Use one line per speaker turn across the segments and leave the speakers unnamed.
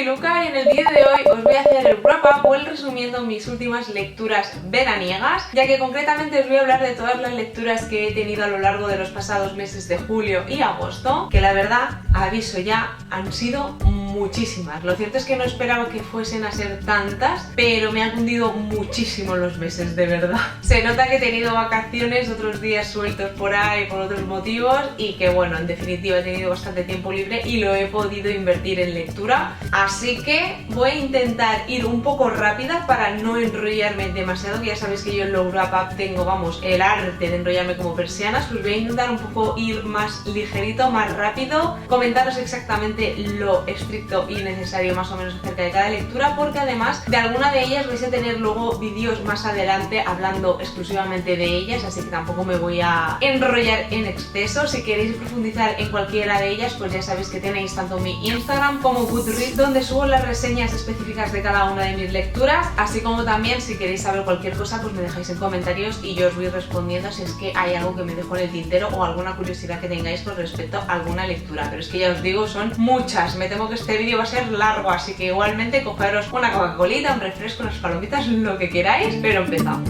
soy Luca y en el vídeo de hoy os voy a hacer el wrap-up o el resumiendo mis últimas lecturas veraniegas, ya que concretamente os voy a hablar de todas las lecturas que he tenido a lo largo de los pasados meses de julio y agosto, que la verdad, aviso ya, han sido muchísimas. Lo cierto es que no esperaba que fuesen a ser tantas, pero me han cundido muchísimo los meses, de verdad. Se nota que he tenido vacaciones, otros días sueltos por ahí por otros motivos y que bueno, en definitiva he tenido bastante tiempo libre y lo he podido invertir en lectura, así que voy a intentar ir un poco rápida para no enrollarme demasiado, que ya sabéis que yo en los wrap-up tengo, vamos, el arte de enrollarme como persianas. Pues voy a intentar un poco ir más ligerito, más rápido, comentaros exactamente lo estricto y necesario más o menos acerca de cada lectura, porque además de alguna de ellas vais a tener luego vídeos más adelante hablando exclusivamente de ellas, así que tampoco me voy a enrollar en exceso. Si queréis profundizar en cualquiera de ellas, pues ya sabéis que tenéis tanto mi Instagram como Goodreads, donde subo las reseñas específicas de cada una de mis lecturas, así como también si queréis saber cualquier cosa, pues me dejáis en comentarios y yo os voy respondiendo si es que hay algo que me dejo en el tintero o alguna curiosidad que tengáis con respecto a alguna lectura. Pero es que ya os digo, son muchas, me temo que este vídeo va a ser largo, así que igualmente cogeros una Coca-Colita, un refresco, unas palomitas, lo que queráis, pero empezamos.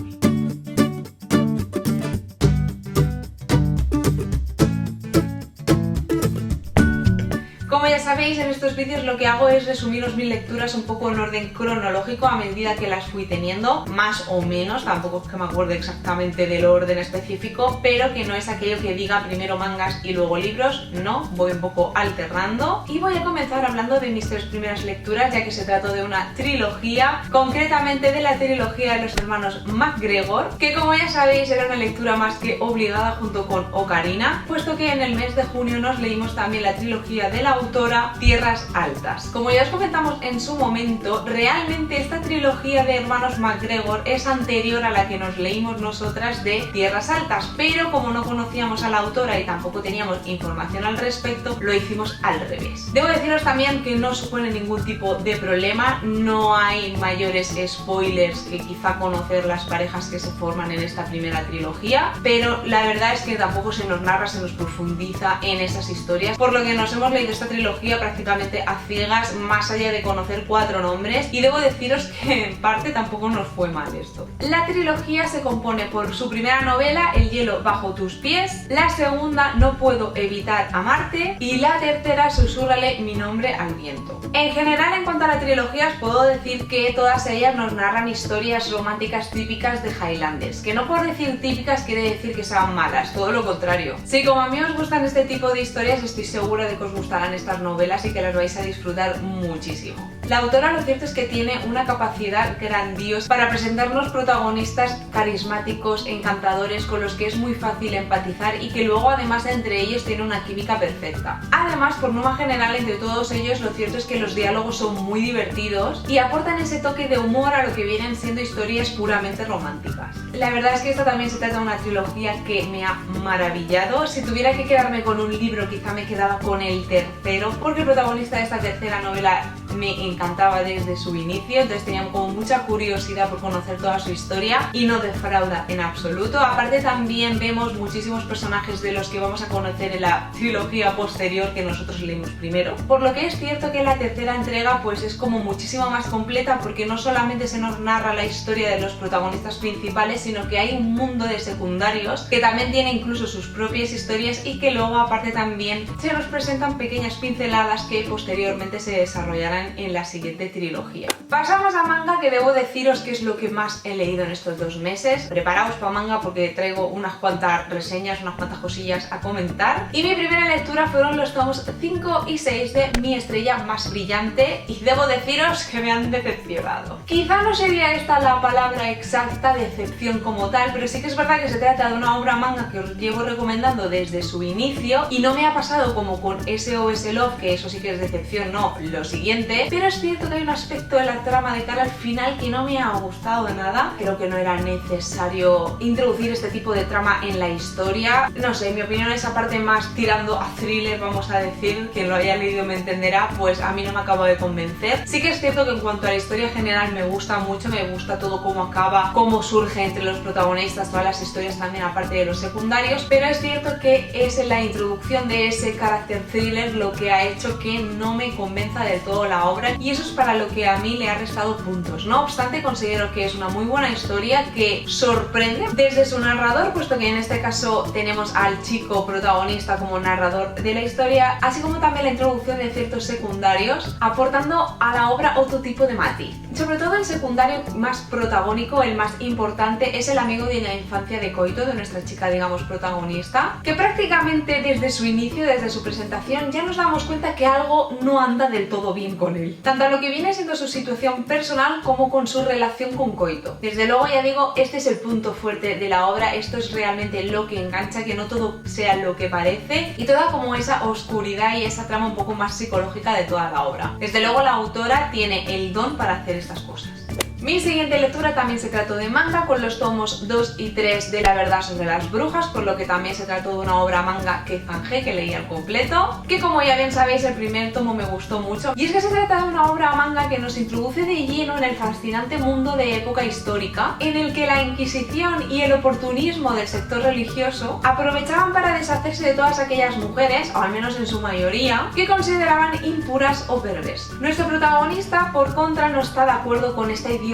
Como ya sabéis, en estos vídeos lo que hago es resumiros mis lecturas un poco en orden cronológico a medida que las fui teniendo, más o menos, tampoco es que me acuerde exactamente del orden específico, pero que no es aquello que diga primero mangas y luego libros, no, voy un poco alternando. Y voy a comenzar hablando de mis tres primeras lecturas, ya que se trata de una trilogía, concretamente de la trilogía de los hermanos MacGregor, que como ya sabéis era una lectura más que obligada junto con Ocarina, puesto que en el mes de junio nos leímos también la trilogía de la autora Tierras Altas. Como ya os comentamos en su momento, realmente esta trilogía de hermanos MacGregor es anterior a la que nos leímos nosotras de Tierras Altas, pero como no conocíamos a la autora y tampoco teníamos información al respecto, lo hicimos al revés. Debo deciros también que no supone ningún tipo de problema, no hay mayores spoilers que quizá conocer las parejas que se forman en esta primera trilogía, pero la verdad es que tampoco se nos narra, se nos profundiza en esas historias, por lo que nos hemos leído esta trilogía prácticamente a ciegas, más allá de conocer 4 nombres, y debo deciros que en parte tampoco nos fue mal esto. La trilogía se compone por su primera novela, El hielo bajo tus pies, la segunda, No puedo evitar amarte, y la tercera, Susúrrale mi nombre al viento. En general, en cuanto a la trilogía, os puedo decir que todas ellas nos narran historias románticas típicas de Highlanders, que no por decir típicas quiere decir que sean malas, todo lo contrario. Si como a mí os gustan este tipo de historias, estoy segura de que os gustarán estas novelas y que las vais a disfrutar muchísimo. La autora, lo cierto es que tiene una capacidad grandiosa para presentarnos protagonistas carismáticos, encantadores, con los que es muy fácil empatizar y que luego además entre ellos tiene una química perfecta. Además, por norma general, entre todos ellos lo cierto es que los diálogos son muy divertidos y aportan ese toque de humor a lo que vienen siendo historias puramente románticas. La verdad es que esta también se trata de una trilogía que me ha maravillado. Si tuviera que quedarme con un libro, quizá me quedaba con el tercero, porque el protagonista de esta tercera novela me encantaba desde su inicio, entonces tenía como mucha curiosidad por conocer toda su historia y no defrauda en absoluto. Aparte también vemos muchísimos personajes de los que vamos a conocer en la trilogía posterior que nosotros leímos primero, por lo que es cierto que la tercera entrega pues es como muchísimo más completa, porque no solamente se nos narra la historia de los protagonistas principales, sino que hay un mundo de secundarios que también tiene incluso sus propias historias y que luego aparte también se nos presentan pequeñas pinceladas que posteriormente se desarrollarán en la siguiente trilogía. Pasamos a manga, que debo deciros que es lo que más he leído en estos 2 meses. Preparaos para manga porque traigo unas cuantas reseñas, unas cuantas cosillas a comentar. Y mi primera lectura fueron los tomos 5 y 6 de Mi estrella más brillante, y debo deciros que me han decepcionado. Quizá no sería esta la palabra exacta, decepción como tal, pero sí que es verdad que se trata de una obra manga que os llevo recomendando desde su inicio y no me ha pasado como con SOS Love, que eso sí que es decepción, no lo siguiente, pero es cierto que hay un aspecto de la trama de cara al final que no me ha gustado de nada. Creo que no era necesario introducir este tipo de trama en la historia. No sé, en mi opinión esa parte más tirando a thriller, vamos a decir, quien lo haya leído me entenderá, pues a mí no me acaba de convencer. Sí que es cierto que en cuanto a la historia general me gusta mucho, me gusta todo cómo acaba, cómo surge entre los protagonistas, todas las historias también aparte de los secundarios, pero es cierto que es la introducción de ese carácter thriller lo que ha hecho que no me convenza del todo la la obra y eso es para lo que a mí le ha restado puntos. No obstante, considero que es una muy buena historia que sorprende desde su narrador, puesto que en este caso tenemos al chico protagonista como narrador de la historia, así como también la introducción de ciertos secundarios, aportando a la obra otro tipo de matiz. Sobre todo el secundario más protagónico, el más importante, es el amigo de la infancia de Koito, de nuestra chica, digamos, protagonista, que prácticamente desde su inicio, desde su presentación, ya nos damos cuenta que algo no anda del todo bien con él. Tanto a lo que viene siendo su situación personal como con su relación con Koito. Desde luego, ya digo, este es el punto fuerte de la obra, esto es realmente lo que engancha, que no todo sea lo que parece y toda como esa oscuridad y esa trama un poco más psicológica de toda la obra. Desde luego la autora tiene el don para hacer estas cosas. Mi siguiente lectura también se trató de manga, con los tomos 2 y 3 de La verdad sobre las brujas, por lo que también se trató de una obra manga que zanjé, que leí al completo, que como ya bien sabéis el primer tomo me gustó mucho, y es que se trata de una obra manga que nos introduce de lleno en el fascinante mundo de época histórica, en el que la Inquisición y el oportunismo del sector religioso aprovechaban para deshacerse de todas aquellas mujeres, o al menos en su mayoría, que consideraban impuras o perversas. Nuestro protagonista, por contra, no está de acuerdo con esta ideología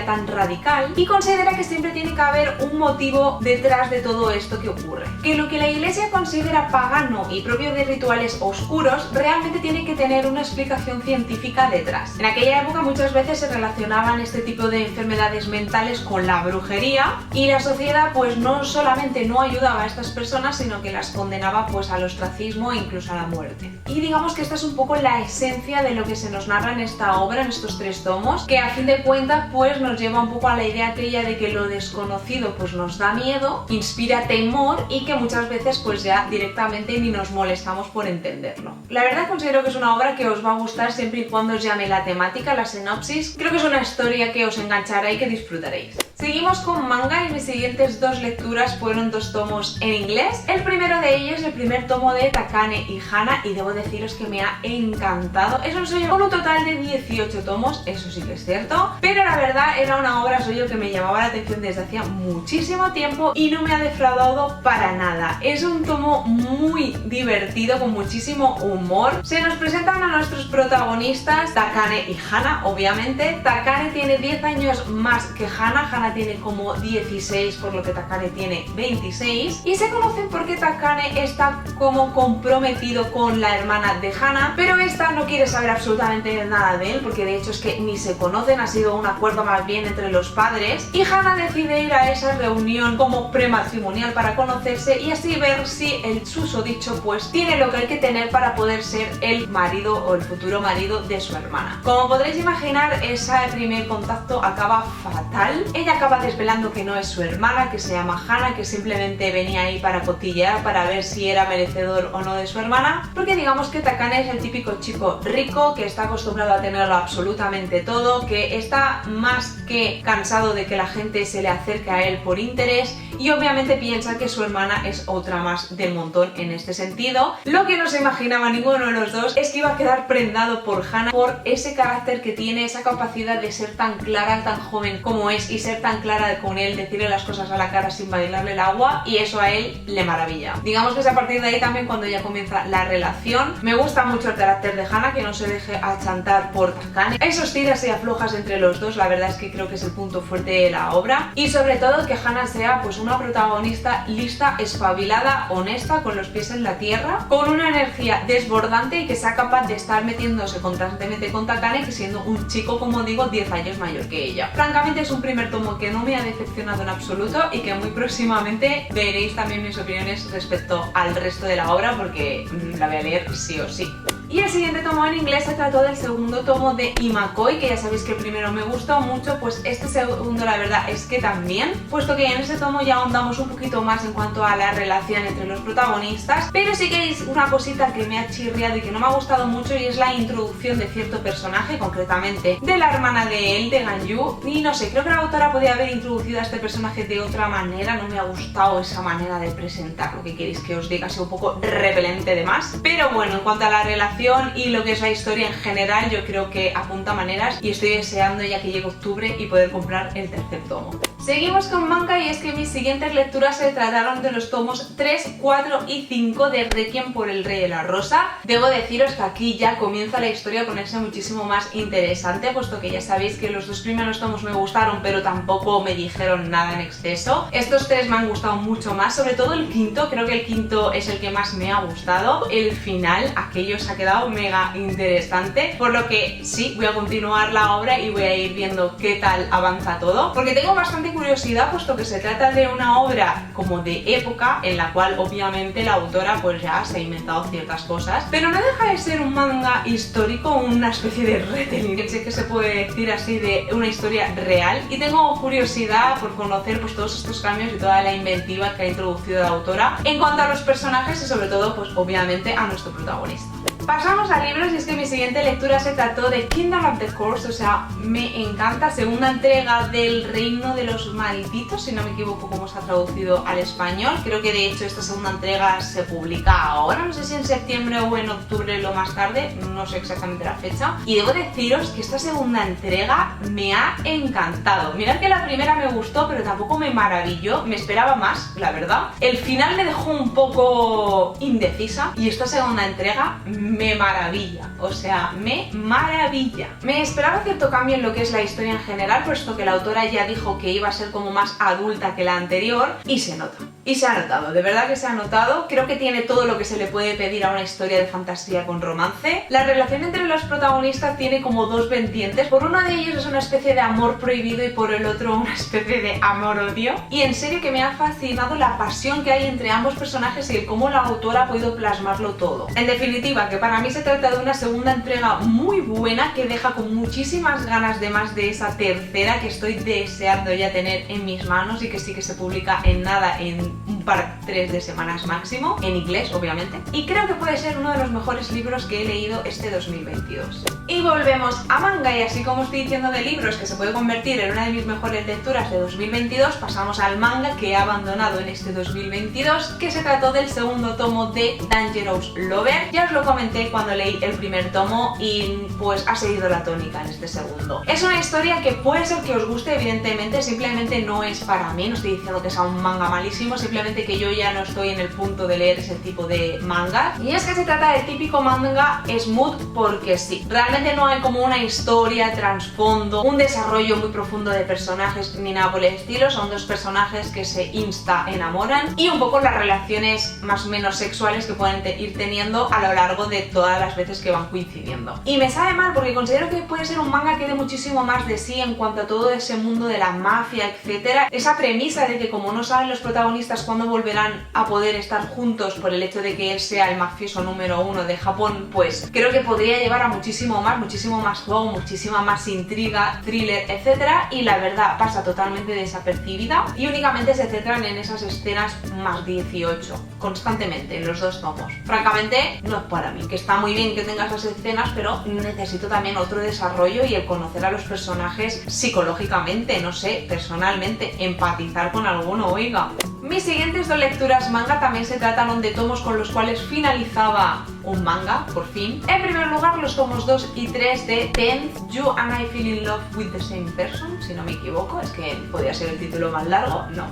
tan radical y considera que siempre tiene que haber un motivo detrás de todo esto que ocurre. Que lo que la iglesia considera pagano y propio de rituales oscuros realmente tiene que tener una explicación científica detrás. En aquella época muchas veces se relacionaban este tipo de enfermedades mentales con la brujería y la sociedad pues no solamente no ayudaba a estas personas, sino que las condenaba pues al ostracismo e incluso a la muerte. Y digamos que esta es un poco la esencia de lo que se nos narra en esta obra, en estos 3 tomos, que a fin de cuentas pues nos lleva un poco a la idea aquella de que lo desconocido pues nos da miedo, inspira temor y que muchas veces pues ya directamente ni nos molestamos por entenderlo. La verdad considero que es una obra que os va a gustar siempre y cuando os llame la temática, la sinopsis. Creo que es una historia que os enganchará y que disfrutaréis. Seguimos con manga y mis siguientes 2 lecturas fueron 2 tomos en inglés. El primero de ellos es el primer tomo de Takane y Hana y debo deciros que me ha encantado. Es un sello con un total de 18 tomos, eso sí que es cierto, pero la verdad era una obra suyo que me llamaba la atención desde hacía muchísimo tiempo y no me ha defraudado para nada. Es un tomo muy divertido, con muchísimo humor. Se nos presentan a nuestros protagonistas, Takane y Hana, obviamente. Takane tiene 10 años más que Hana, Hana tiene como 16, por lo que Takane tiene 26, y se conocen porque Takane está como comprometido con la hermana de Hana, pero esta no quiere saber absolutamente nada de él, porque de hecho es que ni se conocen, ha sido un acuerdo más bien entre los padres, y Hana decide ir a esa reunión como prematrimonial para conocerse y así ver si el susodicho pues tiene lo que hay que tener para poder ser el marido o el futuro marido de su hermana. Como podréis imaginar, ese primer contacto acaba fatal. Ella acaba desvelando que no es su hermana, que se llama Hana, que simplemente venía ahí para cotillear, para ver si era merecedor o no de su hermana, porque digamos que Takane es el típico chico rico que está acostumbrado a tenerlo absolutamente todo, que está más que cansado de que la gente se le acerque a él por interés y obviamente piensa que su hermana es otra más del montón en este sentido. Lo que no se imaginaba ninguno de los dos es que iba a quedar prendado por Hana por ese carácter que tiene, esa capacidad de ser tan clara, tan joven como es y ser tan clara con él, decirle las cosas a la cara sin bailarle el agua, y eso a él le maravilla. Digamos que es a partir de ahí también cuando ya comienza la relación. Me gusta mucho el carácter de Hana, que no se deje achantar por Takane. Esos tiras y aflojas entre los dos, la verdad es que creo que es el punto fuerte de la obra, y sobre todo que Hana sea pues una protagonista lista, espabilada, honesta, con los pies en la tierra, con una energía desbordante y que sea capaz de estar metiéndose constantemente con Takane, que siendo un chico, como digo, 10 años mayor que ella. Francamente es un primer tomo que no me ha decepcionado en absoluto y que muy próximamente veréis también mis opiniones respecto al resto de la obra, porque la voy a leer sí o sí. Y el siguiente tomo en inglés se trató del segundo tomo de Imakoi, que ya sabéis que el primero me gustó mucho, pues este segundo la verdad es que también, puesto que en ese tomo ya ahondamos un poquito más en cuanto a la relación entre los protagonistas, pero sí que hay una cosita que me ha chirriado y que no me ha gustado mucho, y es la introducción de cierto personaje, concretamente de la hermana de él, de Ganyu, y no sé, creo que la autora podía haber introducido a este personaje de otra manera, no me ha gustado esa manera de presentar, lo que queréis que os diga, ha sido un poco repelente de más, pero bueno, en cuanto a la relación y lo que es la historia en general, yo creo que apunta maneras y estoy deseando ya que llegue octubre y poder comprar el tercer tomo. Seguimos con manga y es que mis siguientes lecturas se trataron de los tomos 3, 4 y 5 de Requiem por el Rey de la Rosa. Debo deciros que aquí ya comienza la historia a ponerse muchísimo más interesante, puesto que ya sabéis que los dos primeros tomos me gustaron, pero tampoco me dijeron nada en exceso. Estos tres me han gustado mucho más, sobre todo el quinto, creo que el quinto es el que más me ha gustado. El final, aquello se ha quedado mega interesante, por lo que sí, voy a continuar la obra y voy a ir viendo qué tal avanza todo, porque tengo bastante curiosidad, puesto que se trata de una obra como de época en la cual obviamente la autora pues ya se ha inventado ciertas cosas, pero no deja de ser un manga histórico, una especie de retelling, sé que se puede decir así, de una historia real, y tengo curiosidad por conocer pues todos estos cambios y toda la inventiva que ha introducido la autora en cuanto a los personajes y sobre todo pues obviamente a nuestro protagonista. Pasamos a libros y es que mi siguiente lectura se trató de Kingdom of the Curse, o sea, me encanta, segunda entrega del Reino de los Malditos, si no me equivoco cómo se ha traducido al español. Creo que de hecho esta segunda entrega se publica ahora, no sé si en septiembre o en octubre lo más tarde, no sé exactamente la fecha. Y debo deciros que esta segunda entrega me ha encantado. Mirad que la primera me gustó, pero tampoco me maravilló, me esperaba más, la verdad. El final me dejó un poco indecisa y esta segunda entrega me maravilla, o sea, me maravilla. Me esperaba cierto cambio en lo que es la historia en general, puesto que la autora ya dijo que iba a ser como más adulta que la anterior, y se nota. Y se ha notado, de verdad que se ha notado. Creo que tiene todo lo que se le puede pedir a una historia de fantasía con romance. La relación entre los protagonistas tiene como dos vertientes. Por uno de ellos es una especie de amor prohibido y por el otro una especie de amor-odio. Y en serio que me ha fascinado la pasión que hay entre ambos personajes y el cómo la autora ha podido plasmarlo todo. En definitiva, que para mí se trata de una segunda entrega muy buena que deja con muchísimas ganas de más de esa tercera que estoy deseando ya tener en mis manos y que sí que se publica en nada, en un par, 3 de semanas máximo, en inglés obviamente, y creo que puede ser uno de los mejores libros que he leído este 2022. Y volvemos a manga, y así como estoy diciendo de libros que se puede convertir en una de mis mejores lecturas de 2022, pasamos al manga que he abandonado en este 2022, que se trató del segundo tomo de Dangerous Lover. Ya os lo comenté cuando leí el primer tomo y pues ha seguido la tónica en este segundo. Es una historia que puede ser que os guste, evidentemente, simplemente no es para mí, no estoy diciendo que sea un manga malísimo, simplemente que yo ya no estoy en el punto de leer ese tipo de manga. Y es que se trata del típico manga smooth porque sí, realmente no hay como una historia, trasfondo, un desarrollo muy profundo de personajes ni nada por el estilo. Son dos personajes que se enamoran y un poco las relaciones más o menos sexuales que pueden ir teniendo a lo largo de todas las veces que van coincidiendo. Y me sabe mal porque considero que puede ser un manga que dé muchísimo más de sí en cuanto a todo ese mundo de la mafia, etcétera. Esa premisa de que como no saben los protagonistas cuándo volverán a poder estar juntos por el hecho de que él sea el mafioso número 1 de Japón, pues creo que podría llevar a muchísimo más juego, muchísima más intriga, thriller, etcétera, y la verdad pasa totalmente desapercibida y únicamente se centran en esas escenas más 18 constantemente en los dos tomos. Francamente no es para mí, que está muy bien que tenga esas escenas, pero necesito también otro desarrollo y el conocer a los personajes psicológicamente, no sé, personalmente, empatizar con alguno, oiga. Mis siguientes dos lecturas manga también se trataron de tomos con los cuales finalizaba un manga, por fin. En primer lugar, los tomos 2 y 3 de Tenth, You and I Feel in Love with the Same Person, si no me equivoco, es que podría ser el título más largo, no.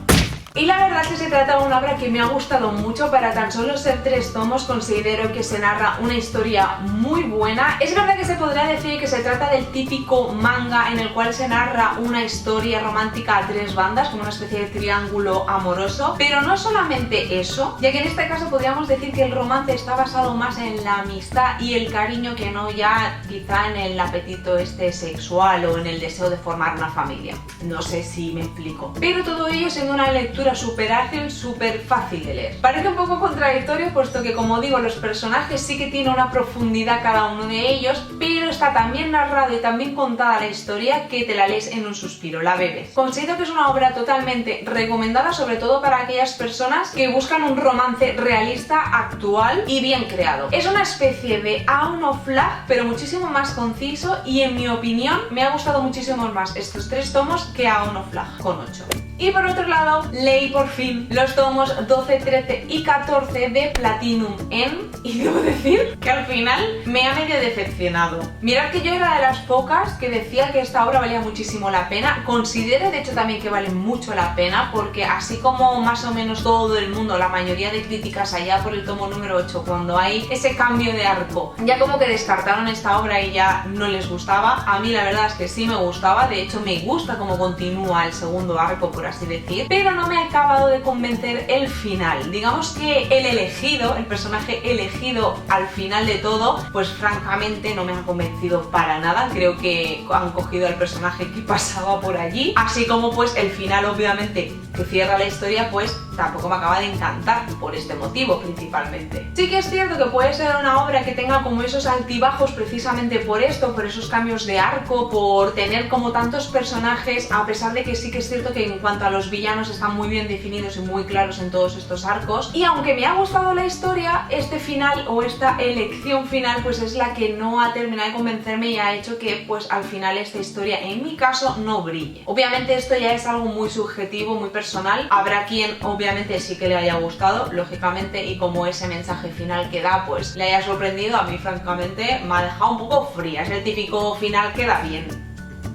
Y la verdad es que se trata de una obra que me ha gustado mucho. Para tan solo ser 3 tomos considero que se narra una historia muy buena. Es verdad que se podría decir que se trata del típico manga en el cual se narra una historia romántica a 3 bandas, como una especie de triángulo amoroso, pero no solamente eso, ya que en este caso podríamos decir que el romance está basado más en la amistad y el cariño que no ya quizá en el apetito sexual o en el deseo de formar una familia. No sé si me explico. Pero todo ello siendo una lectura súper ágil, súper fácil de leer. Parece un poco contradictorio, puesto que, como digo, los personajes sí que tienen una profundidad cada uno de ellos, pero está tan bien narrado y tan bien contada la historia que te la lees en un suspiro, la bebes. Considero que es una obra totalmente recomendada, sobre todo para aquellas personas que buscan un romance realista, actual y bien creado. Es una especie de Aon of Flag, pero muchísimo más conciso, y en mi opinión me ha gustado muchísimo más estos 3 tomos que Aon of Flag con 8. Y por otro lado, leí por fin los tomos 12, 13 y 14 de Platinum End y debo decir que al final me ha medio decepcionado. Mirad que yo era de las pocas que decía que esta obra valía muchísimo la pena. Considero de hecho también que vale mucho la pena, porque así como más o menos todo el mundo, la mayoría de críticas allá por el tomo número 8, cuando hay ese cambio de arco, ya como que descartaron esta obra y ya no les gustaba. A mí la verdad es que sí me gustaba, de hecho me gusta cómo continúa el segundo arco, por así decir, pero no me ha acabado de convencer el final. Digamos que el elegido, el personaje elegido al final de todo, pues francamente no me ha convencido para nada. Creo que han cogido al personaje que pasaba por allí, así como pues el final obviamente que cierra la historia, pues tampoco me acaba de encantar por este motivo principalmente. Sí que es cierto que puede ser una obra que tenga como esos altibajos precisamente por esto, por esos cambios de arco, por tener como tantos personajes, a pesar de que sí que es cierto que en cuanto a los villanos están muy bien definidos y muy claros en todos estos arcos. Y aunque me ha gustado la historia, este final o esta elección final pues es la que no ha terminado de convencerme y ha hecho que pues al final esta historia en mi caso no brille. Obviamente esto ya es algo muy subjetivo, muy personal. Habrá quien obviamente sí que le haya gustado, lógicamente, y como ese mensaje final que da pues le haya sorprendido. A mí francamente me ha dejado un poco fría. Es el típico final que da bien.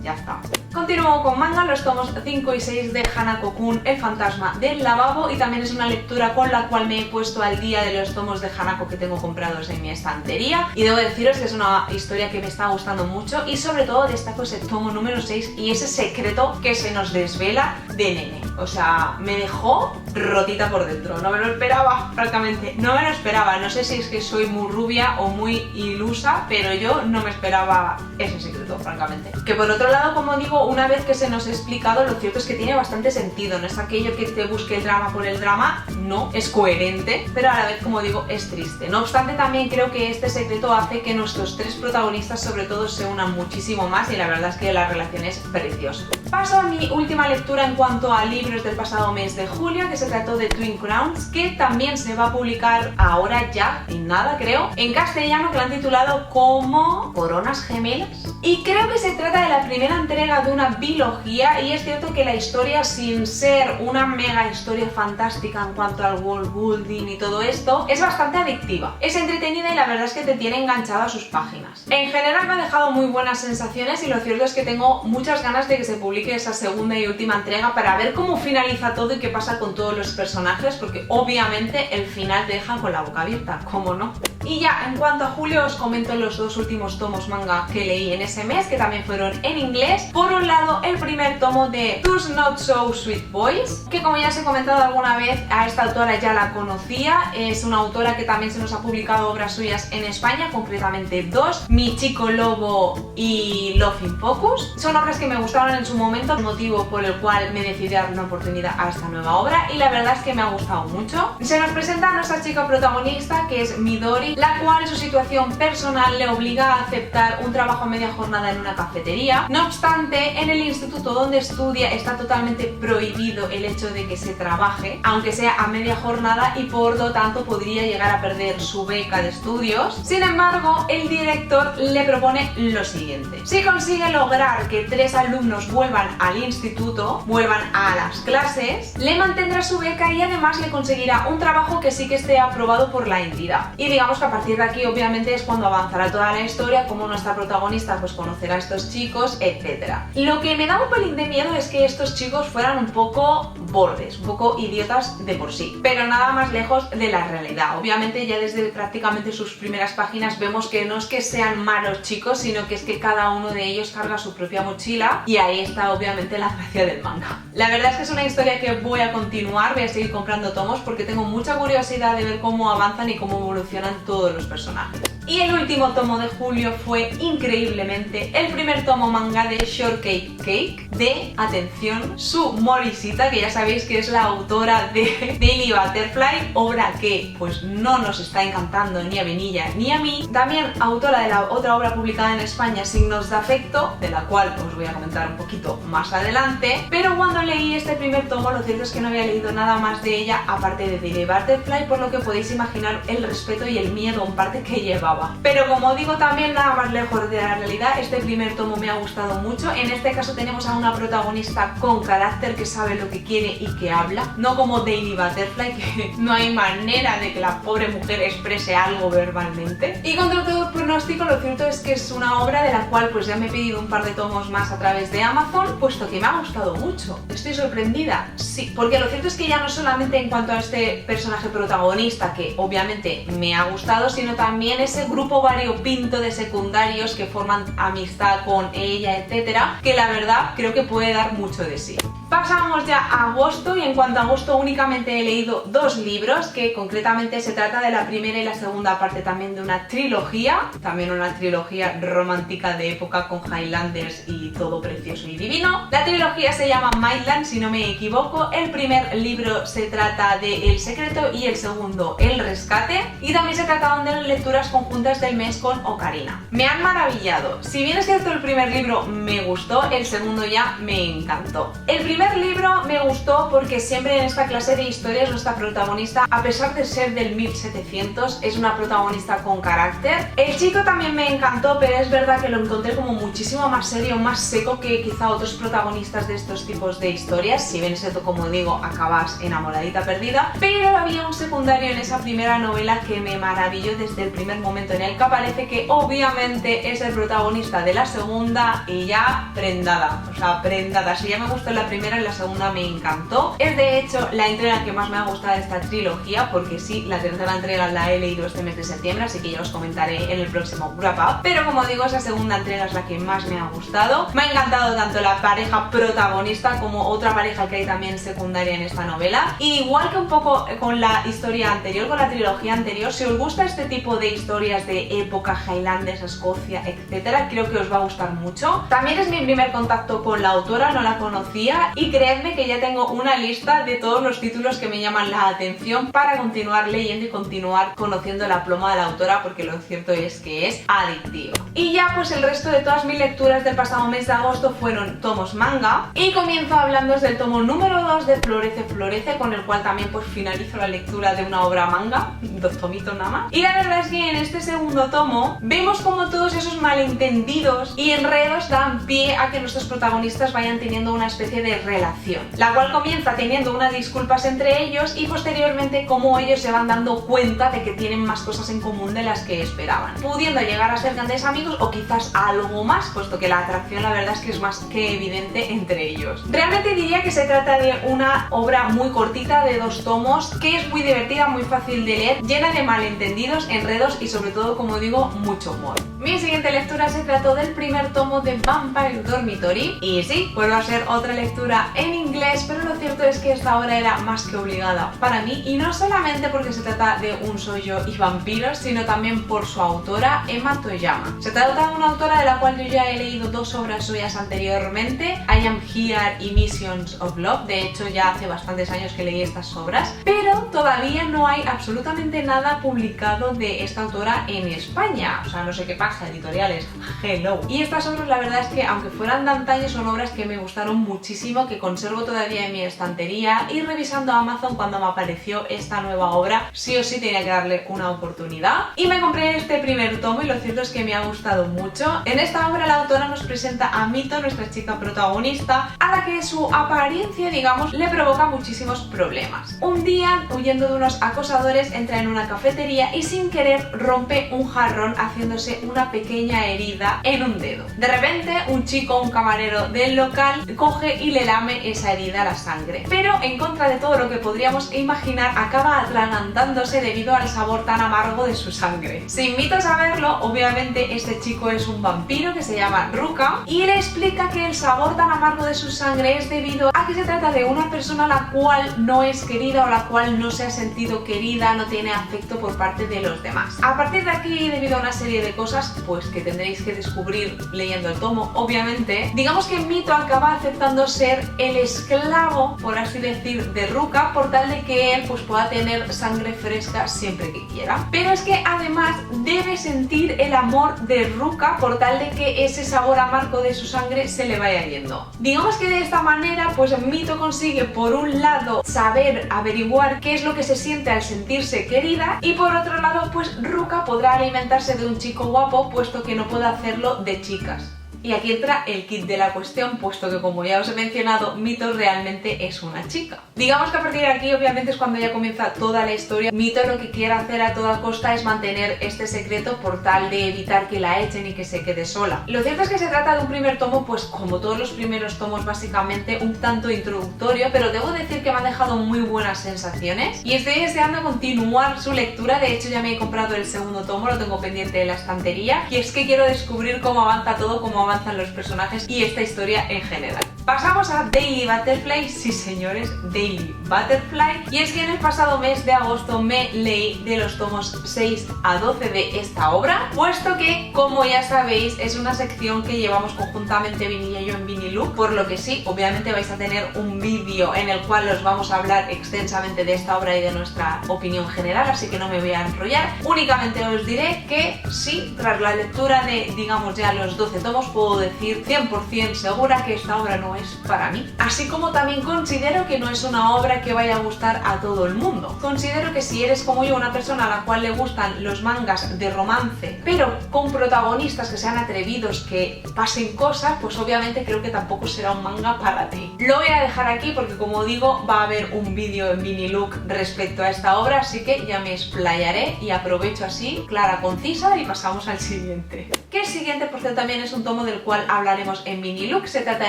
Ya está. Continúo con manga, los tomos 5 y 6 de Hanako-kun, El fantasma del lavabo, y también es una lectura con la cual me he puesto al día de los tomos de Hanako que tengo comprados en mi estantería, y debo deciros que es una historia que me está gustando mucho, y sobre todo destaco ese tomo número 6 y ese secreto que se nos desvela de Nene. O sea, me dejó rotita por dentro, no me lo esperaba, francamente, no me lo esperaba. No sé si es que soy muy rubia o muy ilusa, pero yo no me esperaba ese secreto, francamente. Que por otro lado, como digo, una vez que se nos ha explicado, lo cierto es que tiene bastante sentido, no es aquello que te busque el drama por el drama, no, es coherente, pero a la vez, como digo, es triste. No obstante, también creo que este secreto hace que nuestros tres protagonistas sobre todo se unan muchísimo más, y la verdad es que la relación es preciosa. Paso a mi última lectura en cuanto a libros del pasado mes de julio, que se trató de Twin Crowns, que también se va a publicar ahora ya, en nada creo, en castellano, que lo han titulado como Coronas Gemelas, y creo que se trata de la primera entrega de una biología, y es cierto que la historia, sin ser una mega historia fantástica en cuanto al world building y todo esto, es bastante adictiva, es entretenida y la verdad es que te tiene enganchado a sus páginas. En general me ha dejado muy buenas sensaciones, y lo cierto es que tengo muchas ganas de que se publique esa segunda y última entrega para ver cómo finaliza todo y qué pasa con todos los personajes, porque obviamente el final te deja con la boca abierta, ¿cómo no? Y ya, en cuanto a julio, os comento los dos últimos tomos manga que leí en ese mes, que también fueron en inglés. Por un lado, el primer tomo de Those Not So Sweet Boys, que como ya os he comentado alguna vez, a esta autora ya la conocía. Es una autora que también se nos ha publicado obras suyas en España, concretamente dos, Mi Chico Lobo y Love in Focus. Son obras que me gustaron en su momento, motivo por el cual me decidí dar una oportunidad a esta nueva obra, y la verdad es que me ha gustado mucho. Se nos presenta a nuestra chica protagonista, que es Midori, la cual su situación personal le obliga a aceptar un trabajo a media jornada en una cafetería. No obstante, en el instituto donde estudia está totalmente prohibido el hecho de que se trabaje, aunque sea a media jornada, y por lo tanto podría llegar a perder su beca de estudios. Sin embargo, el director le propone lo siguiente: si consigue lograr que 3 alumnos vuelvan al instituto, vuelvan a las clases, le mantendrá su beca y además le conseguirá un trabajo que sí que esté aprobado por la entidad. Y digamos que a partir de aquí obviamente es cuando avanzará toda la historia, como nuestra protagonista pues conocerá a estos chicos, etc. Lo que me da un pelín de miedo es que estos chicos fueran un poco bordes, un poco idiotas de por sí, pero nada más lejos de la realidad. Obviamente ya desde prácticamente sus primeras páginas vemos que no es que sean malos chicos, sino que es que cada uno de ellos carga su propia mochila, y ahí está obviamente la gracia del manga. La verdad es que es una historia que voy a continuar, voy a seguir comprando tomos porque tengo mucha curiosidad de ver cómo avanzan y cómo evolucionan todos los personajes. Y el último tomo de julio fue increíblemente el primer tomo manga de Shortcake Cake de, atención, Su Morisita, que ya sabéis sabéis que es la autora de Daily Butterfly, obra que pues no nos está encantando ni a Benilla ni a mí. También autora de la otra obra publicada en España, Signos de Afecto, de la cual os voy a comentar un poquito más adelante. Pero cuando leí este primer tomo, lo cierto es que no había leído nada más de ella aparte de Daily Butterfly, por lo que podéis imaginar el respeto y el miedo en parte que llevaba. Pero como digo, también nada más lejos de la realidad, este primer tomo me ha gustado mucho. En este caso tenemos a una protagonista con carácter, que sabe lo que quiere y que habla, no como Daily Butterfly, que no hay manera de que la pobre mujer exprese algo verbalmente. Y contra todo pronóstico, lo cierto es que es una obra de la cual pues ya me he pedido un par de tomos más a través de Amazon, puesto que me ha gustado mucho. Estoy sorprendida, sí, porque lo cierto es que ya no solamente en cuanto a este personaje protagonista, que obviamente me ha gustado, sino también ese grupo variopinto de secundarios que forman amistad con ella, etcétera, que la verdad creo que puede dar mucho de sí. Pasamos ya a agosto, y en cuanto a agosto únicamente he leído 2 libros, que concretamente se trata de la primera y la segunda parte también de una trilogía, también una trilogía romántica de época con Highlanders y todo precioso y divino. La trilogía se llama Maitland, si no me equivoco. El primer libro se trata de El secreto y el segundo El rescate, y también se trataban de lecturas conjuntas del mes con Ocarina. Me han maravillado. Si bien es cierto el primer libro me gustó, el segundo ya me encantó. El primer libro me gustó porque siempre en esta clase de historias nuestra protagonista, a pesar de ser del 1700, es una protagonista con carácter. El chico también me encantó, pero es verdad que lo encontré como muchísimo más serio, más seco que quizá otros protagonistas de estos tipos de historias. Si bien es cierto, como digo, acabas enamoradita perdida, pero había un secundario en esa primera novela que me maravilló desde el primer momento en el que aparece, que obviamente es el protagonista de la segunda, y ya prendada, o sea, prendada. Si ya me gustó en la primera, en la segunda me encantó. Es de hecho la entrega que más me ha gustado de esta trilogía, porque sí, la tercera entrega la he leído este mes de septiembre, así que ya os comentaré en el próximo wrap up. Pero como digo, esa segunda entrega es la que más me ha gustado. Me ha encantado tanto la pareja protagonista como otra pareja que hay también secundaria en esta novela. Y igual que un poco con la historia anterior, con la trilogía anterior, si os gusta este tipo de historias de época, Highlanders, Escocia, etcétera, creo que os va a gustar mucho. También es mi primer contacto con la autora, no la conocía, y creedme que ya tengo una lista de todos los títulos que me llaman la atención para continuar leyendo y continuar conociendo la pluma de la autora, porque lo cierto es que es adictivo. Y ya pues el resto de todas mis lecturas del pasado mes de agosto fueron tomos manga, y comienzo hablándoos del tomo número 2 de Florece Florece, con el cual también pues finalizo la lectura de una obra manga, 2 tomitos nada más. Y la verdad es que en este segundo tomo vemos como todos esos malentendidos y enredos dan pie a que nuestros protagonistas vayan teniendo una especie de relación, la cual comienza teniendo unas disculpas entre ellos, y posteriormente como ellos se van dando cuenta de que tienen más cosas en común de las que esperaban, pudiendo llegar a ser grandes amigos o quizás algo más, puesto que la atracción la verdad es que es más que evidente entre ellos. Realmente diría que se trata de una obra muy cortita de 2 tomos, que es muy divertida, muy fácil de leer, llena de malentendidos, enredos y sobre todo, como digo, mucho humor. Mi siguiente lectura se trató del primer tomo de Vampire Dormitory, y sí, vuelvo a ser otra lectura en inglés, pero lo cierto es que esta obra era más que obligada para mí, y no solamente porque se trata de un shoujo y vampiros, sino también por su autora, Emma Toyama. Se trata de una autora de la cual yo ya he leído 2 obras suyas anteriormente, I Am Here y Missions of Love. De hecho ya hace bastantes años que leí estas obras, pero todavía no hay absolutamente nada publicado de esta autora en España. O sea, no sé qué pasa, editoriales, hello. Y estas obras la verdad es que, aunque fueran de antaño, son obras que me gustaron muchísimo, que conservo todavía en mi estantería, y revisando Amazon cuando me apareció esta nueva obra, sí o sí tenía que darle una oportunidad. Y me compré este primer tomo, y lo cierto es que me ha gustado mucho. En esta obra la autora nos presenta a Mito, nuestra chica protagonista, a la que su apariencia, digamos, le provoca muchísimos problemas. Un día, huyendo de unos acosadores, entra en una cafetería y sin querer rompe un jarrón, haciéndose una pequeña herida en un dedo. De repente, un chico, un camarero del local, coge y le lame esa herida a la sangre. Pero en contra de todo lo que podríamos imaginar, acaba atragantándose debido al sabor tan amargo de su sangre. Sin Mito saberlo, obviamente este chico es un vampiro que se llama Ruka, y le explica que el sabor tan amargo de su sangre es debido a que se trata de una persona a la cual no es querida, o la cual no se ha sentido querida, no tiene afecto por parte de los demás. A partir de aquí, debido a una serie de cosas pues que tendréis que descubrir leyendo el tomo, obviamente, digamos que Mito acaba aceptando ser el esclavo, por así decir, de Ruka, por tal de que él pues pueda tener sangre fresca siempre que quiera. Pero es que además debe sentir el amor de Ruka por tal de que ese sabor amargo de su sangre se le vaya yendo. Digamos que de esta manera pues Mito consigue por un lado saber averiguar qué es lo que se siente al sentirse querida, y por otro lado pues Ruka podrá alimentarse de un chico guapo, puesto que no puede hacerlo de chicas. Y aquí entra el kit de la cuestión, puesto que, como ya os he mencionado, Mito realmente es una chica. Digamos que a partir de aquí obviamente es cuando ya comienza toda la historia. Mito lo que quiere hacer a toda costa es mantener este secreto por tal de evitar que la echen y que se quede sola. Lo cierto es que se trata de un primer tomo, pues como todos los primeros tomos, básicamente un tanto introductorio, pero debo decir que me ha dejado muy buenas sensaciones y estoy deseando continuar su lectura. De hecho ya me he comprado el segundo tomo, lo tengo pendiente en la estantería, y es que quiero descubrir cómo avanza todo, cómo avanzan los personajes y esta historia en general. Pasamos a Daily Butterfly, sí señores, Daily Butterfly, y es que en el pasado mes de agosto me leí de los tomos 6 a 12 de esta obra, puesto que, como ya sabéis, es una sección que llevamos conjuntamente Vini y yo en Vinilook, por lo que sí, obviamente vais a tener un vídeo en el cual os vamos a hablar extensamente de esta obra y de nuestra opinión general, así que no me voy a enrollar. Únicamente os diré que sí, tras la lectura de, digamos, ya los 12 tomos, puedo decir 100% segura que esta obra no es para mí. Así como también considero que no es una obra que vaya a gustar a todo el mundo. Considero que si eres como yo, una persona a la cual le gustan los mangas de romance, pero con protagonistas que sean atrevidos, que pasen cosas, pues obviamente creo que tampoco será un manga para ti. Lo voy a dejar aquí porque, como digo, va a haber un vídeo en Vinilook respecto a esta obra, así que ya me explayaré y aprovecho así, clara, concisa, y pasamos al siguiente. Que el siguiente, por cierto, también es un tomo del cual hablaremos en Vinilook. Se trata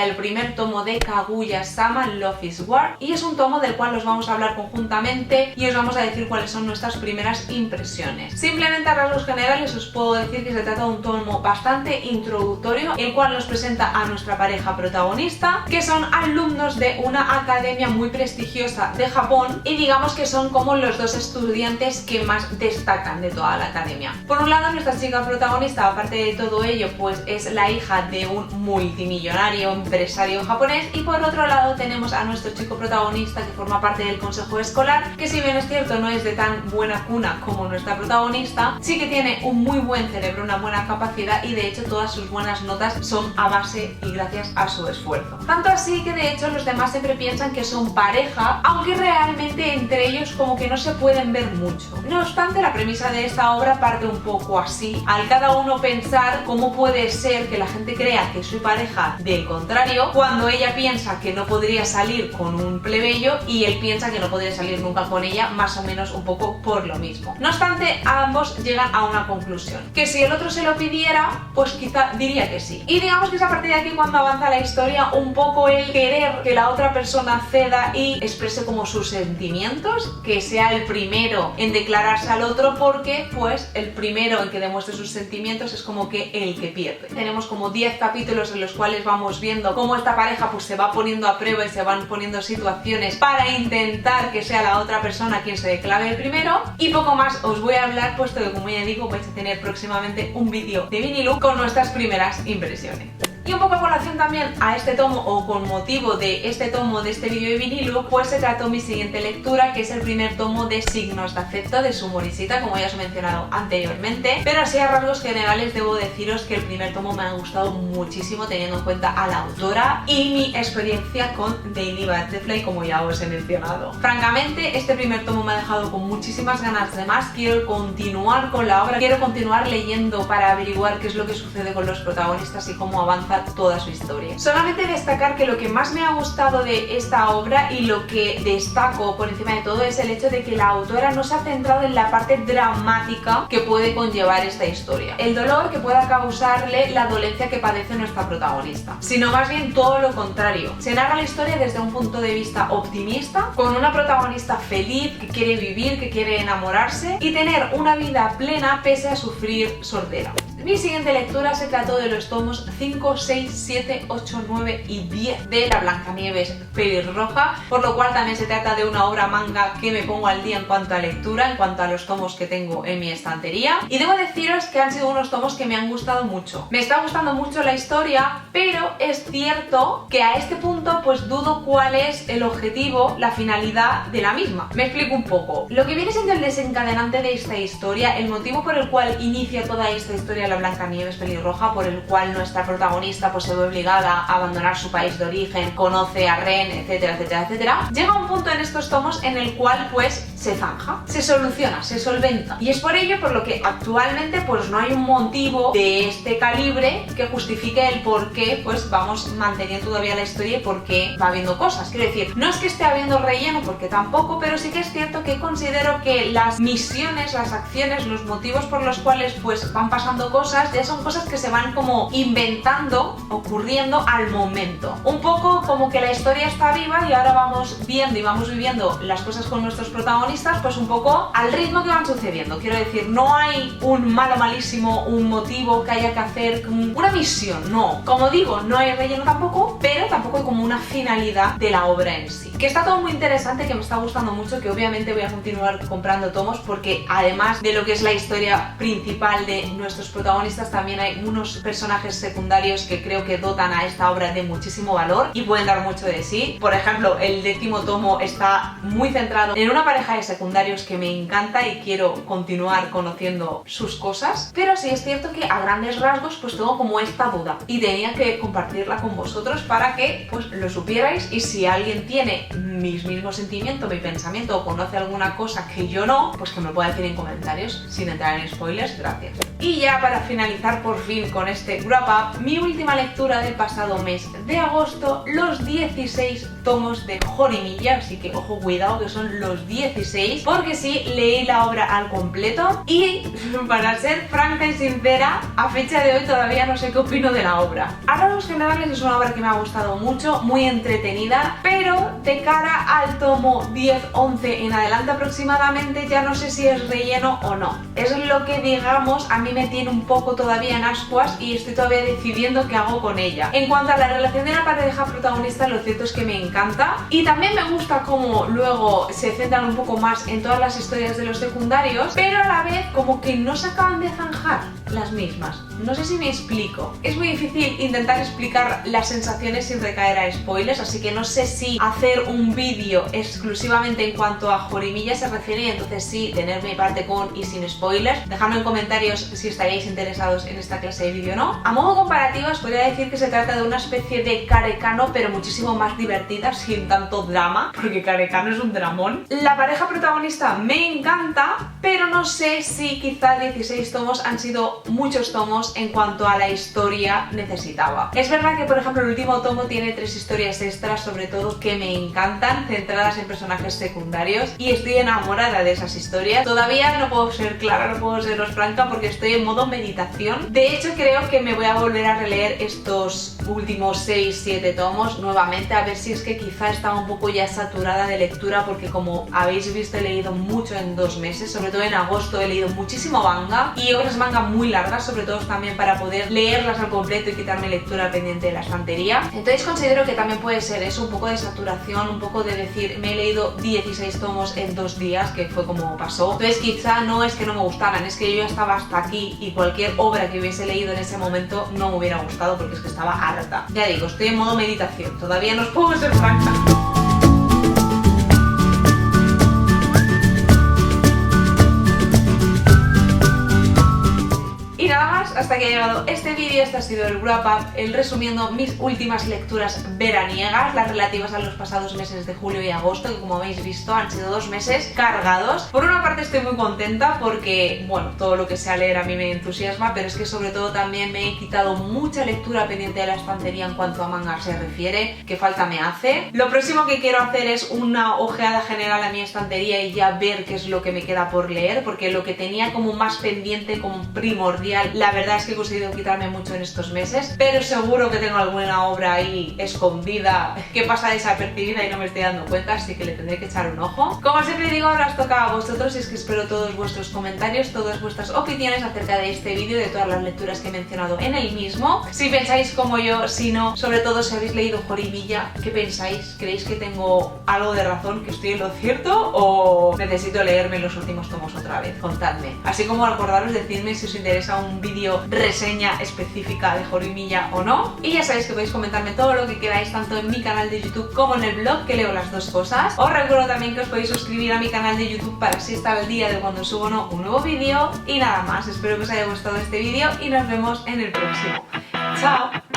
del primer tomo de Kaguya-sama Love is War, y es un tomo del cual os vamos a hablar conjuntamente y os vamos a decir cuáles son nuestras primeras impresiones. Simplemente a rasgos generales os puedo decir que se trata de un tomo bastante introductorio, el cual nos presenta a nuestra pareja protagonista, que son alumnos de una academia muy prestigiosa de Japón, y digamos que son como los dos estudiantes que más destacan de toda la academia. Por un lado, nuestra chica protagonista, aparte de todo ello, pues es la hija de un multimillonario empresario japonés, y por otro lado tenemos a nuestro chico protagonista, que forma parte del consejo escolar, que si bien es cierto no es de tan buena cuna como nuestra protagonista, sí que tiene un muy buen cerebro, una buena capacidad, y de hecho todas sus buenas notas son a base y gracias a su esfuerzo. Tanto así que de hecho los demás siempre piensan que son pareja, aunque realmente entre ellos como que no se pueden ver mucho. No obstante, la premisa de esta obra parte un poco así, al cada uno pensar cómo puede ser que la gente crea que soy pareja del contrario, cuando ella piensa que no podría salir con un plebeyo y él piensa que no podría salir nunca con ella, más o menos un poco por lo mismo. No obstante, ambos llegan a una conclusión, que si el otro se lo pidiera, pues quizá diría que sí. Y digamos que es a partir de aquí cuando avanza la historia, un poco el querer que la otra persona ceda y exprese como sus sentimientos, que sea el primero en declararse al otro, porque pues el primero en que demuestre sus sentimientos es como que el que pierde. Tenemos como 10 capítulos en los cuales vamos viendo cómo esta pareja pues se va poniendo a prueba y se van poniendo situaciones para intentar que sea la otra persona quien se declare el primero, y poco más os voy a hablar, puesto que, como ya digo, vais a tener próximamente un vídeo de Vinilook con nuestras primeras impresiones. Y un poco a colación también a este tomo, o con motivo de este tomo de este vídeo de Vinilook, pues se trató mi siguiente lectura, que es el primer tomo de Signos de Afecto de Sumorisita, como ya os he mencionado anteriormente. Pero así a rasgos generales debo deciros que el primer tomo me ha gustado muchísimo, teniendo en cuenta a la autora y mi experiencia con Daily Butterfly, como ya os he mencionado. Francamente, este primer tomo me ha dejado con muchísimas ganas de más. Quiero continuar con la obra, quiero continuar leyendo para averiguar qué es lo que sucede con los protagonistas y cómo avanza toda su historia. Solamente destacar que lo que más me ha gustado de esta obra, y lo que destaco por encima de todo, es el hecho de que la autora no se ha centrado en la parte dramática que puede conllevar esta historia, el dolor que pueda causarle la dolencia que padece nuestra protagonista, sino más bien todo lo contrario. Se narra la historia desde un punto de vista optimista, con una protagonista feliz, que quiere vivir, que quiere enamorarse y tener una vida plena pese a sufrir sordera. Mi siguiente lectura se trató de los tomos 5, 6, 7, 8, 9 y 10 de la Blancanieves pelirroja, por lo cual también se trata de una obra manga que me pongo al día en cuanto a lectura, en cuanto a los tomos que tengo en mi estantería. Y debo deciros que han sido unos tomos que me han gustado mucho. Me está gustando mucho la historia, pero es cierto que a este punto pues dudo cuál es el objetivo, la finalidad de la misma. Me explico un poco. Lo que viene siendo el desencadenante de esta historia, el motivo por el cual inicia toda esta historia de la Blancanieves pelirroja, por el cual nuestra protagonista pues se ve obligada a abandonar su país de origen, conoce a Ren, etcétera, etcétera, etcétera, llega un punto en estos tomos en el cual pues se zanja, se soluciona, se solventa. Y es por ello por lo que actualmente pues no hay un motivo de este calibre que justifique el por qué pues vamos manteniendo todavía la historia y por qué va habiendo cosas. Quiero decir, no es que esté habiendo relleno, porque tampoco, pero sí que es cierto que considero que las misiones, las acciones, los motivos por los cuales pues van pasando cosas, ya son cosas que se van como inventando, ocurriendo al momento. Un poco como que la historia está viva y ahora vamos viendo y vamos viviendo las cosas con nuestros protagonistas pues un poco al ritmo que van sucediendo. Quiero decir, no hay un malo malísimo, un motivo que haya que hacer, una misión, no. Como digo, no hay relleno tampoco, pero tampoco hay como una finalidad de la obra en sí. Que está todo muy interesante, que me está gustando mucho, que obviamente voy a continuar comprando tomos porque además de lo que es la historia principal de nuestros protagonistas, también hay unos personajes secundarios que creo que dotan a esta obra de muchísimo valor y pueden dar mucho de sí. Por ejemplo, el 10º tomo está muy centrado en una pareja de secundarios que me encanta y quiero continuar conociendo sus cosas, pero sí es cierto que a grandes rasgos pues tengo como esta duda y tenía que compartirla con vosotros para que pues lo supierais, y si alguien tiene mis mismos sentimientos, mi pensamiento o conoce alguna cosa que yo no, pues que me lo pueda decir en comentarios sin entrar en spoilers, gracias. Y ya para finalizar por fin con este wrap up, mi última lectura del pasado mes de agosto, los 16 tomos de Jorimilla, así que ojo, cuidado que son los 16, porque sí, leí la obra al completo y para ser franca y sincera, a fecha de hoy todavía no sé qué opino de la obra. A rasgos generales es una obra que me ha gustado mucho, muy entretenida, pero de cara al tomo 10-11 en adelante aproximadamente ya no sé si es relleno o no. Es lo que digamos a mí me tiene un poco todavía en ascuas y estoy todavía decidiendo qué hago con ella. En cuanto a la relación de la pareja protagonista, lo cierto es que me encanta y también me gusta cómo luego se centran un poco más en todas las historias de los secundarios, pero a la vez como que no se acaban de zanjar las mismas. No sé si me explico. Es muy difícil intentar explicar las sensaciones sin recaer a spoilers, así que no sé si hacer un vídeo exclusivamente en cuanto a Jorimilla se refiere y entonces sí tener mi parte con y sin spoilers. Dejadme en comentarios si estaríais interesados en esta clase de vídeo o no. A modo comparativo os podría decir que se trata de una especie de Karekano, pero muchísimo más divertida, sin tanto drama, porque Karekano es un dramón. La pareja protagonista me encanta, pero no sé si quizá 16 tomos han sido muchos tomos en cuanto a la historia necesitaba. Es verdad que por ejemplo el último tomo tiene 3 historias extras sobre todo que me encantan, centradas en personajes secundarios, y estoy enamorada de esas historias. Todavía no puedo ser clara, no puedo seros franca porque estoy en modo meditación. De hecho creo que me voy a volver a releer estos últimos 6-7 tomos nuevamente, a ver si es que quizá estaba un poco ya saturada de lectura, porque como habéis visto he leído mucho en 2 meses, sobre todo en agosto he leído muchísimo manga y obras manga muy largas, sobre todo también para poder leerlas al completo y quitarme lectura pendiente de la estantería. Entonces considero que también puede ser eso, un poco de saturación, un poco de decir me he leído 16 tomos en 2 días, que fue como pasó. Entonces quizá no es que no me gustaran, es que yo ya estaba hasta aquí y cualquier obra que hubiese leído en ese momento no me hubiera gustado porque es que estaba harta. Ya digo, estoy en modo meditación, todavía no os puedo ser franca. Hasta que ha llegado este vídeo, este ha sido el wrap up, el resumiendo mis últimas lecturas veraniegas, las relativas a los pasados meses de julio y agosto, que como habéis visto han sido 2 meses cargados. Por una parte estoy muy contenta porque, bueno, todo lo que sea leer a mí me entusiasma, pero es que sobre todo también me he quitado mucha lectura pendiente de la estantería en cuanto a manga se refiere, que falta me hace. Lo próximo que quiero hacer es una ojeada general a mi estantería y ya ver qué es lo que me queda por leer, porque lo que tenía como más pendiente, como primordial, la verdad verdad es que he conseguido quitarme mucho en estos meses, pero seguro que tengo alguna obra ahí escondida que pasa desapercibida y no me estoy dando cuenta, así que le tendré que echar un ojo. Como siempre digo, ahora os toca a vosotros y es que espero todos vuestros comentarios, todas vuestras opiniones acerca de este vídeo y de todas las lecturas que he mencionado en el mismo. Si pensáis como yo, si no, sobre todo si habéis leído Jorimilla, ¿qué pensáis? ¿Creéis que tengo algo de razón, que estoy en lo cierto o necesito leerme los últimos tomos otra vez? Contadme. Así como acordaros, decidme si os interesa un vídeo reseña específica de Jorimilla o no. Y ya sabéis que podéis comentarme todo lo que queráis tanto en mi canal de YouTube como en el blog, que leo las dos cosas. Os recuerdo también que os podéis suscribir a mi canal de YouTube para así estar al día de cuando subo o no un nuevo vídeo. Y nada más, espero que os haya gustado este vídeo y nos vemos en el próximo. ¡Chao!